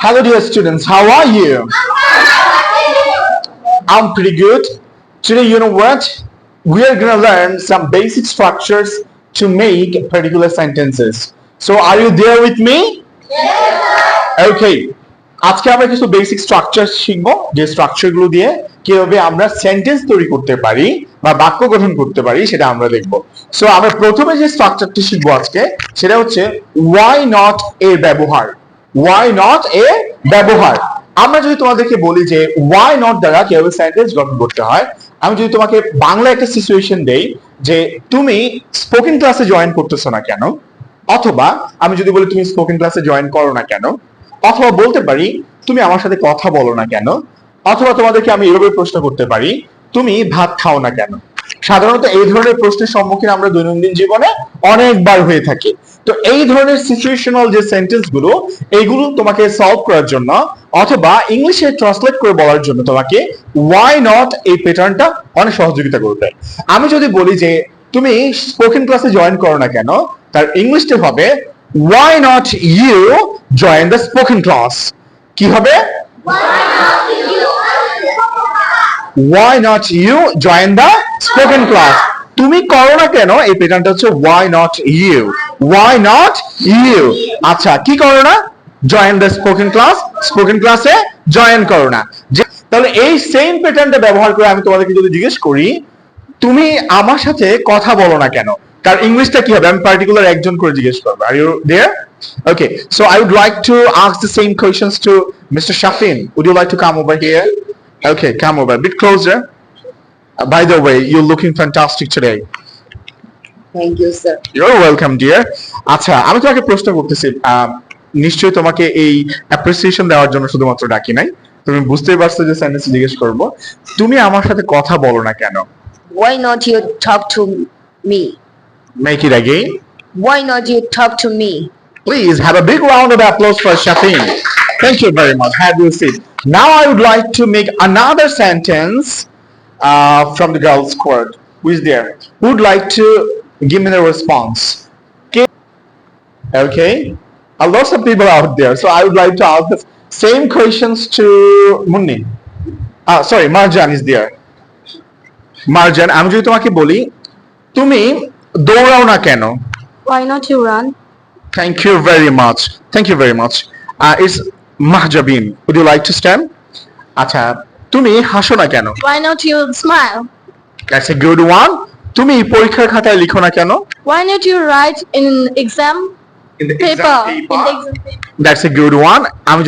Hello, dear students. How are you? I'm pretty good. Today, you know what? We are gonna learn some basic structures to make particular sentences. So, are you there with me? Okay. আজকে আমরা কিছু basic structure শিখবো, যে structure গুলো দিয়ে কিভাবে আমরা sentence তৈরি করতে পারি বা বাক্য গঠন করতে পারি সেটা আমরা দেখব। সো আমরা প্রথমে যে স্ট্রাকচারটি শিখবো আজকে সেটা হচ্ছে why not এর ব্যবহার। why not এর ব্যবহার। আমরা যদি তোমাদেরকে বলি যে why not দ্বারা কিভাবে সেন্টেন্স গঠন করতে হয়, আমি যদি তোমাকে বাংলা একটা সিচুয়েশন দেই যে তুমি স্পোকেন ক্লাসে জয়েন করতেছো না কেন, অথবা আমি যদি বলি তুমি স্পোকেন ক্লাসে জয়েন করো না কেন, অথবা বলতে পারি তুমি আমার সাথে কথা বলো না কেন, অথবা তোমাদেরকে আমি এভাবে প্রশ্ন করতে পারি তুমি ভাত খাও না কেন। সাধারণত এই ধরনের প্রশ্নের সম্মুখীন আমরা দৈনন্দিন জীবনে অনেকবার হয়ে থাকি। তো এই ধরনের সিচুয়েশনাল যে সেন্টেন্স গুলো, এইগুলো তোমাকে সলভ করার জন্য অথবা ইংলিশে ট্রান্সলেট করে বলার জন্য তোমাকে ওয়াই নট এই প্যাটার্নটা অনেক সহযোগিতা করবে। আমি যদি বলি যে তুমি স্পোকেন ক্লাসে জয়েন করো না কেন, তার ইংলিশটা হবে why not you join the spoken class? কি হবে? why not you join the spoken class? তুমি করো না কেন এই প্যাটার্নটা হচ্ছে why not you? why not you? আচ্ছা, কি করো না? join the spoken class, spoken ক্লাসে জয়েন করো না। তাহলে এই সেম প্যাটার্নটা ব্যবহার করে আমি তোমাদেরকে যদি জিজ্ঞেস করি তুমি আমার সাথে কথা বলো না কেন, তার ইংলিশটা কি হবে? আমি পার্টিকুলার একজন করে জিজ্ঞেস করব। Are you there? Okay, so I would like to ask the same questions to mister Shafin. Would you like to come over here? Okay, come over bit closer. By the way, you looking fantastic today. Thank you sir. You are welcome dear. আচ্ছা, আমি তোমাকে প্রশ্ন করতেছি, নিশ্চয়ই তোমাকে এই appreciation দেওয়ার জন্য শুধুমাত্র ডাকি নাই, তুমি বুঝতেই পারছো যে সেন্টেন্স জিজ্ঞেস করব। তুমি আমার সাথে কথা বলো না কেন? Why not you talk to me? Make it again. Why not you talk to me? Please have a big round of applause for Shafin. Thank you very much. Have your seat. Now I would like to make another sentence from the girls' squad. Who is there? Who would like to give me the response? Okay. Lots of people out there. So I would like to ask the same questions to Munni. Sorry, Marjan is there. Marjan, আমি যদি তোমাকে বলি তুমি দৌড়াও না কেন? Why not you run? Thank you very much. Thank you very much. It's Mahjabin. Would you like to stand? আচ্ছা, তুমি হাসো না কেন? Why not you smile? That's a good one. তুমি পরীক্ষার খাতায় লিখো না কেন? Why not you write in exam In the paper? exam In paper. the exam paper. That's a good one. আমি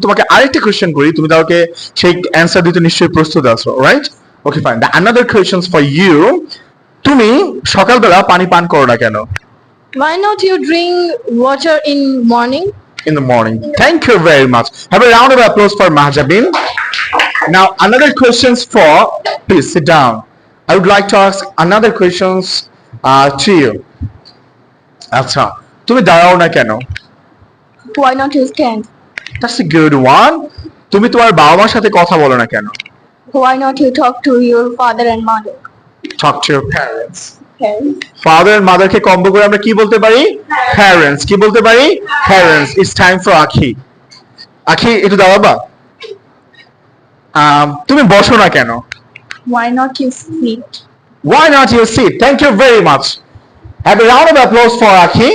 তোমাকে আরেকটা কোশ্চেন করি, তুমি তাহলে সেই অ্যানসার দিতে নিশ্চয়ই প্রস্তুত আছো, right? Okay, fine. The another questions for you. তুমি সকালবেলা পানি পান করো না কেন? Why not you drink water in morning? In the morning. Thank you very much. Have a round of applause for Mahjabin. Now, another questions for, please sit down. I would like to ask another questions to you. আচ্ছা, তুমি দাঁড়াও না কেন? Why not you stand? That's a good one. তুমি তোমার বাবা মার সাথে কথা বলো না কেন? Why not you talk to your father and mother? Talk to your parents. Parents. Father and mother K combo করে আমরা কি বলতে পারি? Parents. কি বলতে পারি? Parents. It's time for Akhi. Akhi, একটু দাঁড়াবা? তুমি বসো না কেন? Why not you sit? Why not you sit? Thank you very much. Have a round of applause for Akhi.